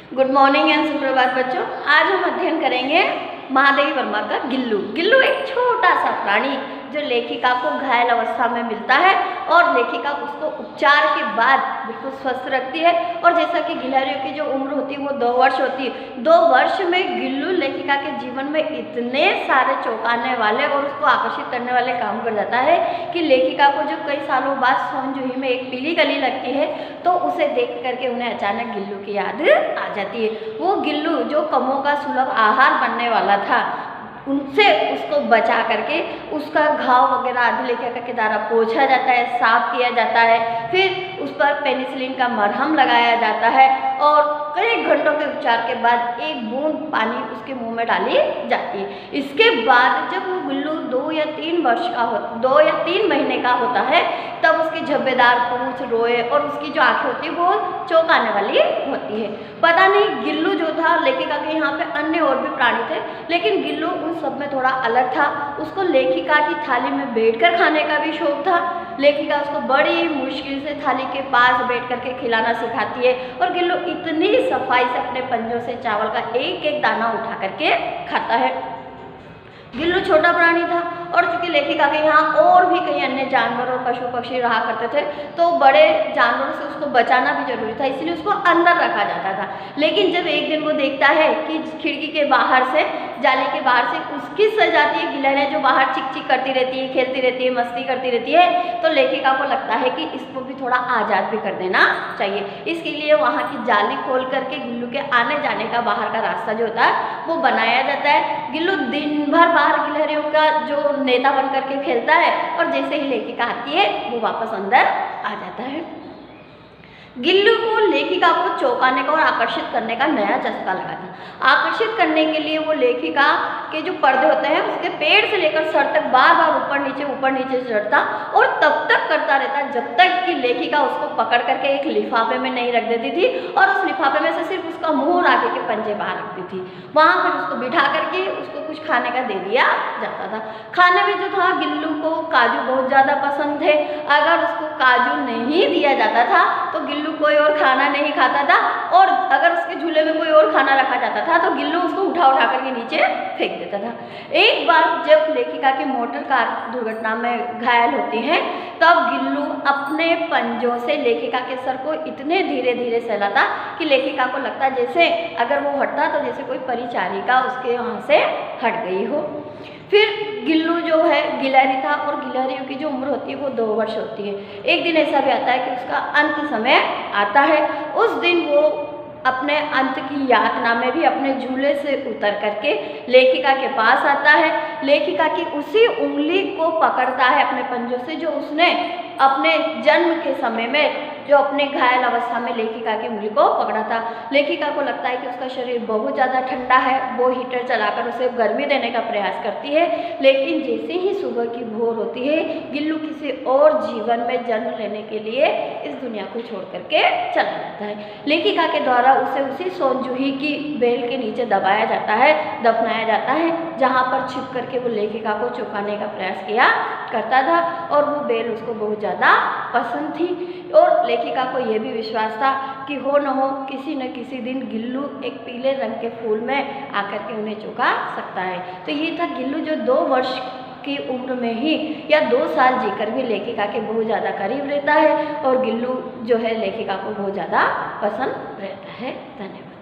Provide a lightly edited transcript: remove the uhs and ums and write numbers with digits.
Good morning and सुप्रभात बच्चों। आज हम अध्ययन करेंगे महादेवी वर्मा का गिल्लू। गिल्लू एक छोटा सा प्राणी जो लेखिका को घायल अवस्था में मिलता है और लेखिका उसको उपचार के बाद बिल्कुल स्वस्थ रखती है। और जैसा कि गिलहरियों की जो उम्र होती है वो 2 वर्ष होती है। 2 वर्ष में गिल्लू लेखिका के जीवन में इतने सारे चौंकाने वाले और उसको आकर्षित करने वाले काम कर जाता है कि लेखिका को जो कई सालों बाद सोनजूही में एक पीली कली लगती है तो उसे देख करके उन्हें अचानक गिल्लू की याद आ जाती है। वो गिल्लू जो कमों का सुलभ आहार बनने वाला था उनसे उसको बचा करके उसका घाव वगैरह आदि लेखिका के द्वारा पोंछा जाता है, साफ किया जाता है, फिर उस पर पेनिसिलिन का मरहम लगाया जाता है और कई घंटों के उपचार के बाद एक बूंद पानी उसके मुंह में डाली जाती है। इसके बाद जब वो गिल्लू 2 या 3 महीने का होता है तब उसकी झब्बेदार पूंछ, रोए और उसकी जो आंखें होती है वो चौंकाने वाली होती है। पता नहीं गिल्लू जो था, लेखिका के यहाँ पे अन्य और भी प्राणी थे लेकिन गिल्लू उन सब में थोड़ा अलग था। उसको लेखिका की थाली में बैठकर खाने का भी शौक था। लेखिका उसको बड़ी मुश्किल से थाली के पास बैठ करके खिलाना सिखाती है और गिल्लू इतनी सफाई से अपने पंजों से चावल का एक एक दाना उठा करके खाता है। गिल्लू छोटा प्राणी था और चूंकि लेखिका के यहाँ और भी कई अन्य जानवर और पशु पक्षी रहा करते थे तो बड़े जानवरों से उसको बचाना भी जरूरी था, इसलिए उसको अंदर रखा जाता था। लेकिन जब एक दिन वो देखता है कि खिड़की के बाहर से, जाली के बाहर से उसकी सजाती है गिलहरियाँ जो बाहर चिक चिक करती रहती है, खेलती रहती है, मस्ती करती रहती है, तो लेखिका को लगता है कि इसको भी थोड़ा आज़ाद भी कर देना चाहिए। इसके लिए वहाँ की जाली खोल करके गिल्लू के आने जाने का बाहर का रास्ता जो होता है वो बनाया जाता है। गिल्लू दिन भर बाहर गिलहरियों का जो नेता बन करके खेलता है और जैसे ही लेखिका आती है वो वापस अंदर आ जाता है। गिल्लू को लेखिका को चौंकाने का और आकर्षित करने का नया चस्का लगा था। आकर्षित करने के लिए वो लेखिका के जो पर्दे होते हैं उसके पेड़ से लेकर सर तक बार बार ऊपर नीचे चढ़ता और तब तक करता रहता जब तक कि लेखिका उसको पकड़ करके एक लिफाफे में नहीं रख देती थी और उस लिफाफे में से सिर्फ उसका मुंह और आगे के पंजे बाहर रखती थी। वहाँ पर उसको बिठा करके उसको कुछ खाने का दे दिया जाता था। खाने में जो था गिल्लू को काजू बहुत ज़्यादा पसंद थे। अगर उसको काजू नहीं दिया जाता था तो गिल्लू कोई और खाना नहीं खाता था और अगर उसके झूले में कोई और खाना रखा जाता था तो गिल्लू उसको उठा करके नीचे फेंक देता था। एक बार जब लेखिका की मोटर कार दुर्घटना में घायल होती है तब गिल्लू अपने पंजों से लेखिका के सर को इतने धीरे धीरे सहलाता कि लेखिका को लगता जैसे अगर वो हटता तो जैसे कोई परिचारिका उसके यहाँ से हट गई हो। फिर गिल्लू जो है गिलहरी था और गिलहरियों की जो उम्र होती है वो 2 वर्ष होती है। एक दिन ऐसा भी आता है कि उसका अंत समय आता है। उस दिन वो अपने अंत की यातना में भी अपने झूले से उतर करके लेखिका के पास आता है। लेखिका की उसी उंगली को पकड़ता है अपने पंजों से जो उसने अपने जन्म के समय में जो अपने घायल अवस्था में लेखिका की उंगली को पकड़ा था। लेखिका को लगता है कि उसका शरीर बहुत ज़्यादा ठंडा है। वो हीटर चलाकर उसे गर्मी देने का प्रयास करती है लेकिन जैसे ही सुबह की भोर होती है गिल्लू किसी और जीवन में जन्म लेने के लिए इस दुनिया को छोड़ करके चला जाता है। लेखिका के द्वारा उसे उसी सोनजूही की बेल के नीचे दबाया जाता है, दफनाया जाता है जहाँ पर छिप करके वो लेखिका को चौंकाने का प्रयास किया करता था और वो बेल उसको बहुत ज़्यादा पसंद थी। और लेखिका को यह भी विश्वास था कि हो न हो किसी न किसी दिन गिल्लू एक पीले रंग के फूल में आकर के उन्हें चौंका सकता है। तो ये था गिल्लू जो 2 वर्ष की उम्र में ही या 2 साल जीकर भी लेखिका के बहुत ज़्यादा करीब रहता है और गिल्लू जो है लेखिका को बहुत ज़्यादा पसंद रहता है। धन्यवाद।